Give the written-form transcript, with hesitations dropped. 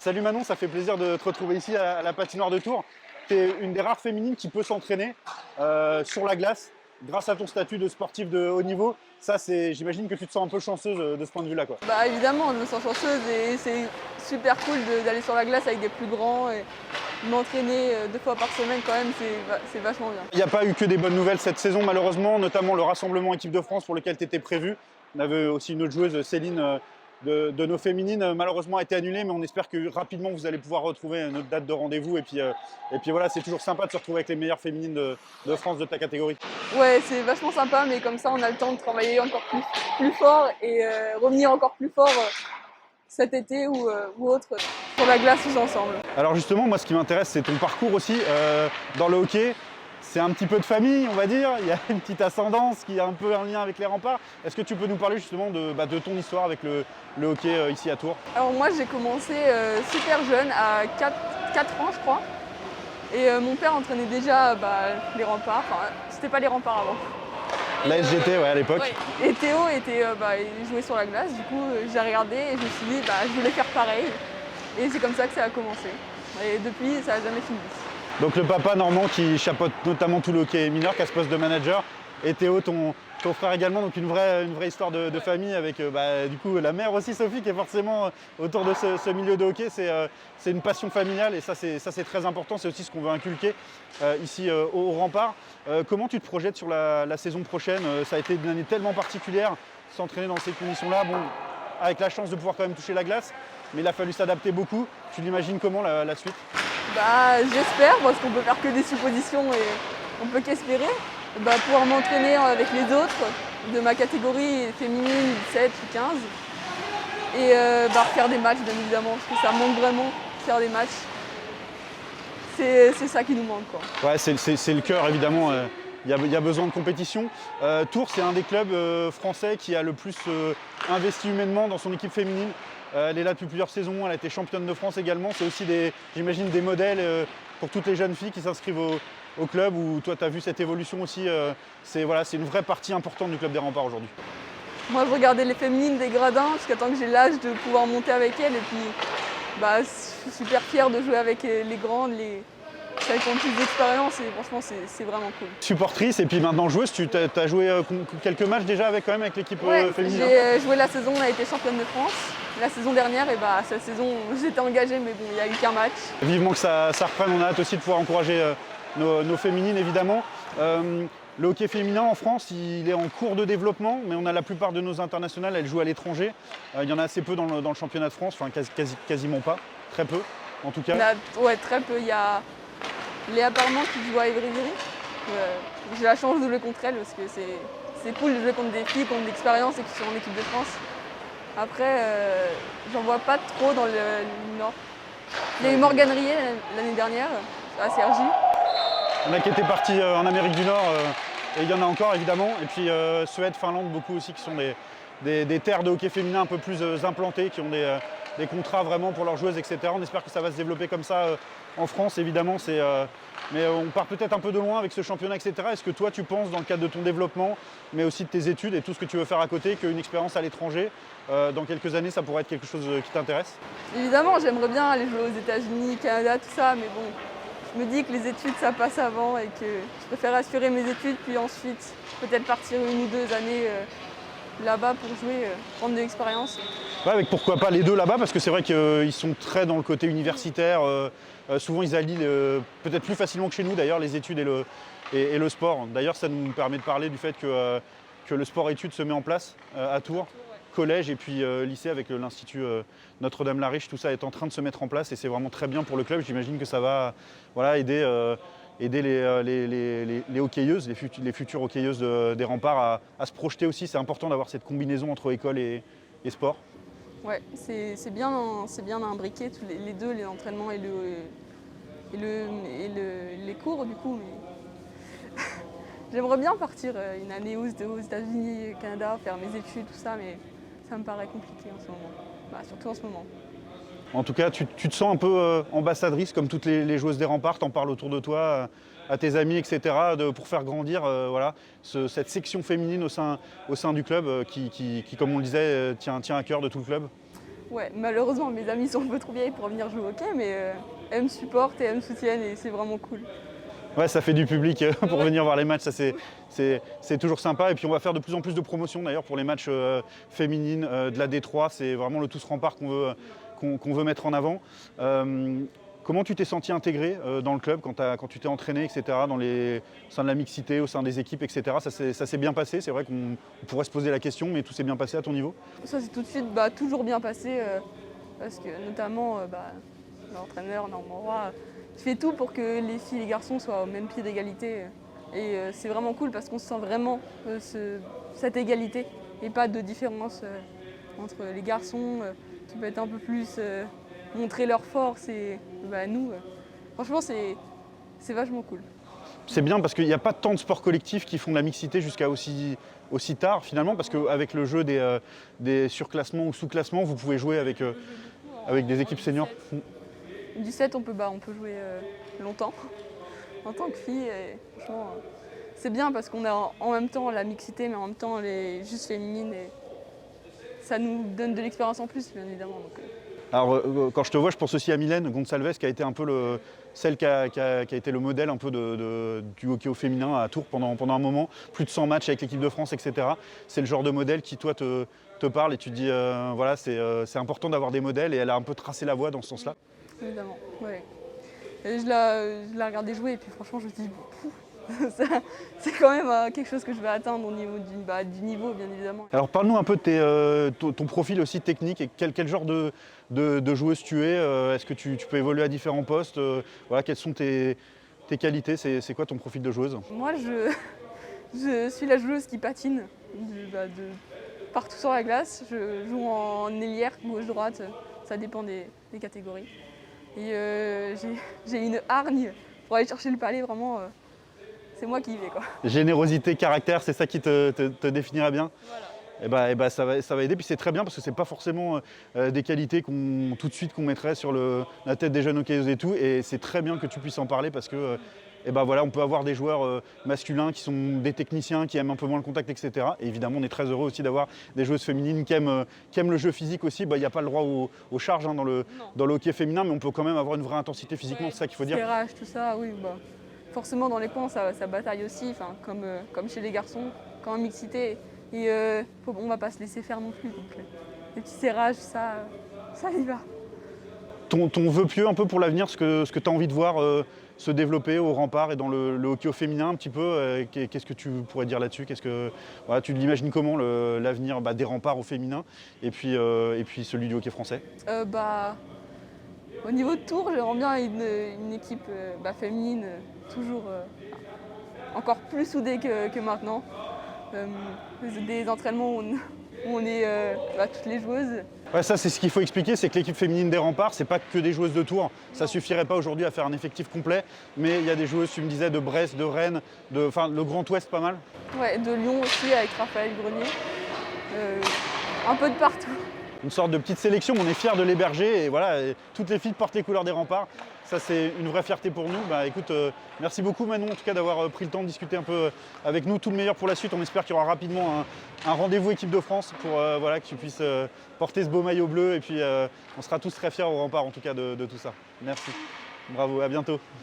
Salut Manon, ça fait plaisir de te retrouver ici à la patinoire de Tours. Tu es une des rares féminines qui peut s'entraîner sur la glace grâce à ton statut de sportif de haut niveau. Ça, j'imagine que tu te sens un peu chanceuse de ce point de vue-là, quoi. Bah évidemment, je me sens chanceuse et c'est super cool d'aller sur la glace avec des plus grands et m'entraîner 2 fois par semaine quand même, c'est vachement bien. Il n'y a pas eu que des bonnes nouvelles cette saison, malheureusement, notamment le rassemblement équipe de France pour lequel tu étais prévu. On avait aussi une autre joueuse, Céline, de nos féminines, malheureusement a été annulée, mais on espère que rapidement vous allez pouvoir retrouver notre date de rendez-vous. Et puis voilà, c'est toujours sympa de se retrouver avec les meilleures féminines de France de ta catégorie. Ouais, c'est vachement sympa, mais comme ça on a le temps de travailler encore plus fort et revenir encore plus fort cet été ou autre sur la glace tous ensemble. Alors justement, moi ce qui m'intéresse, c'est ton parcours aussi dans le hockey. C'est un petit peu de famille, on va dire. Il y a une petite ascendance qui a un peu un lien avec les remparts. Est-ce que tu peux nous parler justement de ton histoire avec le hockey ici à Tours? Alors moi j'ai commencé super jeune, à 4 ans je crois. Et mon père entraînait déjà les remparts, enfin c'était pas les remparts avant. La SGT, ouais, à l'époque. Ouais. Et Théo il jouait sur la glace, du coup j'ai regardé et je me suis dit je voulais faire pareil. Et c'est comme ça que ça a commencé. Et depuis ça n'a jamais fini. Donc le papa normand qui chapeaute notamment tout le hockey mineur, qui a ce poste de manager. Et Théo, ton frère également, donc une vraie histoire de famille avec du coup la mère aussi, Sophie, qui est forcément autour de ce milieu de hockey. C'est une passion familiale et ça c'est très important, c'est aussi ce qu'on veut inculquer ici au Rempart. Comment tu te projettes sur la saison prochaine? Ça a été une année tellement particulière, s'entraîner dans ces conditions-là, bon, avec la chance de pouvoir quand même toucher la glace, mais il a fallu s'adapter beaucoup. Tu l'imagines comment la suite? J'espère, parce qu'on peut faire que des suppositions et on peut qu'espérer. Pouvoir m'entraîner avec les autres de ma catégorie féminine 7 ou 15 et refaire des matchs bien évidemment, parce que ça manque vraiment de faire des matchs. C'est ça qui nous manque, quoi. Ouais, c'est le cœur évidemment. Il y a besoin de compétition. Tours, c'est un des clubs français qui a le plus investi humainement dans son équipe féminine. Elle est là depuis plusieurs saisons, elle a été championne de France également. C'est aussi j'imagine des modèles pour toutes les jeunes filles qui s'inscrivent au club, où toi tu as vu cette évolution aussi. C'est une vraie partie importante du club des Remparts aujourd'hui. Moi je regardais les féminines des gradins jusqu'à temps que j'ai l'âge de pouvoir monter avec elles et puis je suis super fière de jouer avec les grandes, celles qui ont plus d'expérience et franchement c'est vraiment cool. Supportrice et puis maintenant joueuse, tu as joué quelques matchs déjà avec l'équipe féminine? J'ai joué la saison, on a été championne de France. La saison dernière, et cette saison j'étais engagée mais bon, il n'y a eu qu'un match. Vivement que ça reprenne, on a hâte aussi de pouvoir encourager nos féminines évidemment. Le hockey féminin en France, il est en cours de développement, mais on a la plupart de nos internationales, elles jouent à l'étranger. Il y en a assez peu dans le championnat de France, enfin quasiment pas, très peu en tout cas. Ouais, très peu. Il y a Léa Parment qui joue à Évry-Viry. J'ai la chance de jouer contre elle parce que c'est cool de jouer contre des filles qui ont de l'expérience et qui sont en équipe de France. Après, j'en vois pas trop dans le Nord. Il y a eu Morgane Riet l'année dernière à Cergy. Il y en a qui étaient partis en Amérique du Nord, et il y en a encore évidemment. Et puis Suède, Finlande, beaucoup aussi, qui sont des terres de hockey féminin un peu plus implantées, qui ont des contrats vraiment pour leurs joueuses, etc. On espère que ça va se développer comme ça en France, évidemment. Mais on part peut-être un peu de loin avec ce championnat, etc. Est-ce que toi, tu penses, dans le cadre de ton développement, mais aussi de tes études et tout ce que tu veux faire à côté, qu'une expérience à l'étranger, dans quelques années, ça pourrait être quelque chose qui t'intéresse? Évidemment, j'aimerais bien aller jouer aux États-Unis, Canada, tout ça, mais bon, je me dis que les études, ça passe avant et que je préfère assurer mes études, puis ensuite peut-être partir 1 ou 2 années là-bas pour jouer, prendre de l'expérience. Ouais, avec pourquoi pas les deux là-bas, parce que c'est vrai qu'ils sont très dans le côté universitaire. Souvent, ils allient peut-être plus facilement que chez nous, d'ailleurs, les études et le sport. D'ailleurs, ça nous permet de parler du fait que le sport-études se met en place à Tours. Collège et puis lycée avec l'Institut Notre-Dame-la-Riche, tout ça est en train de se mettre en place et c'est vraiment très bien pour le club. J'imagine que ça va aider les hockeyeuses, les futures hockeyeuses des Remparts à se projeter aussi. C'est important d'avoir cette combinaison entre école et sport. Ouais, c'est bien d'imbriquer tous les deux, les entraînements et les cours du coup. Mais j'aimerais bien partir une année aux États-Unis, au Canada, faire mes études, tout ça, mais ça me paraît compliqué en ce moment. Surtout en ce moment. En tout cas, tu te sens un peu ambassadrice, comme toutes les joueuses des Remparts, t'en parles autour de toi, à tes amis, etc., pour faire grandir cette section féminine au sein du club qui, comme on le disait, tient à cœur de tout le club. Ouais, malheureusement, mes amis sont un peu trop vieilles pour venir jouer au hockey, mais elles me supportent et elles me soutiennent et c'est vraiment cool. Ouais, ça fait du public pour Ouais. venir voir les matchs, ça c'est toujours sympa. Et puis on va faire de plus en plus de promotions d'ailleurs pour les matchs féminines de la D3. C'est vraiment le tous rempart qu'on veut mettre en avant. Comment tu t'es senti intégré dans le club quand tu t'es entraîné, etc., au sein de la mixité, au sein des équipes, etc. Ça s'est bien passé. C'est vrai qu'on pourrait se poser la question, mais tout s'est bien passé à ton niveau? Ça s'est tout de suite toujours bien passé, parce que notamment l'entraîneur Normand Roy fait tout pour que les filles et les garçons soient au même pied d'égalité. Et c'est vraiment cool parce qu'on se sent vraiment cette égalité et pas de différence entre les garçons qui peuvent être un peu plus montrer leur force et nous. Franchement, c'est vachement cool. C'est bien parce qu'il n'y a pas tant de sports collectifs qui font de la mixité jusqu'à aussi tard finalement, parce qu'avec le jeu des surclassements ou sous-classements, vous pouvez jouer avec des équipes seniors. Du 7, on peut jouer longtemps en tant que fille. Et franchement, c'est bien parce qu'on a en même temps la mixité, mais en même temps les juste féminines. Et ça nous donne de l'expérience en plus, bien évidemment. Donc, Alors, quand je te vois, je pense aussi à Mylène Gonçalves, qui a été un peu celle qui a été le modèle un peu du hockey au féminin à Tours pendant un moment. Plus de 100 matchs avec l'équipe de France, etc. C'est le genre de modèle qui, toi, te parle et tu te dis, voilà, c'est important d'avoir des modèles, et elle a un peu tracé la voie dans ce sens-là. évidemment, ouais. Et je la regardais jouer et puis franchement, je me dis, c'est quand même quelque chose que je vais atteindre au niveau du niveau, bien évidemment. Alors parle-nous un peu de ton profil aussi technique et quel genre de joueuse tu es. Est-ce que tu peux évoluer à différents postes? Voilà, quelles sont tes qualités? C'est quoi ton profil de joueuse? Moi, je suis la joueuse qui patine partout sur la glace. Je joue en ailière, gauche-droite, ça dépend des catégories. Et j'ai une hargne pour aller chercher le palais, vraiment, c'est moi qui y vais, quoi. Générosité, caractère, c'est ça qui te définira bien? Voilà. Et bah, ça va aider, puis c'est très bien parce que c'est pas forcément des qualités tout de suite qu'on mettrait sur la tête des jeunes hockeyeuses et tout, et c'est très bien que tu puisses en parler parce que voilà, on peut avoir des joueurs masculins qui sont des techniciens, qui aiment un peu moins le contact, etc. Et évidemment, on est très heureux aussi d'avoir des joueuses féminines qui aiment le jeu physique aussi. Il n'y a pas le droit aux charges dans le hockey féminin, mais on peut quand même avoir une vraie intensité physiquement, Ouais, c'est ça qu'il faut dire. serrage, tout ça, oui. Forcément, dans les coins, ça bataille aussi, comme chez les garçons, quand en mixité. Et on va pas se laisser faire non plus. Donc, les petits serrages, ça y va. Ton vœu pieux un peu pour l'avenir, ce que tu as envie de voir se développer au rempart et dans le hockey au féminin un petit peu, qu'est-ce que tu pourrais dire là-dessus? Voilà, tu l'imagines comment l'avenir des remparts au féminin et puis celui du hockey français? Au niveau de Tours, j'aimerais bien une équipe féminine toujours encore plus soudée que maintenant. Des entraînements où on est toutes les joueuses. Ouais, ça c'est ce qu'il faut expliquer, c'est que l'équipe féminine des remparts, c'est pas que des joueuses de Tours. Ça suffirait pas aujourd'hui à faire un effectif complet, mais il y a des joueuses, tu me disais, de Brest, de Rennes, le Grand Ouest pas mal. Ouais, de Lyon aussi avec Raphaël Grenier. Un peu de partout. Une sorte de petite sélection, on est fiers de l'héberger et voilà, et toutes les filles portent les couleurs des remparts. Ça c'est une vraie fierté pour nous. Écoute, merci beaucoup Manon en tout cas d'avoir pris le temps de discuter un peu avec nous. Tout le meilleur pour la suite. On espère qu'il y aura rapidement un rendez-vous équipe de France pour que tu puisses porter ce beau maillot bleu et puis on sera tous très fiers au rempart en tout cas de tout ça. Merci. Bravo, à bientôt.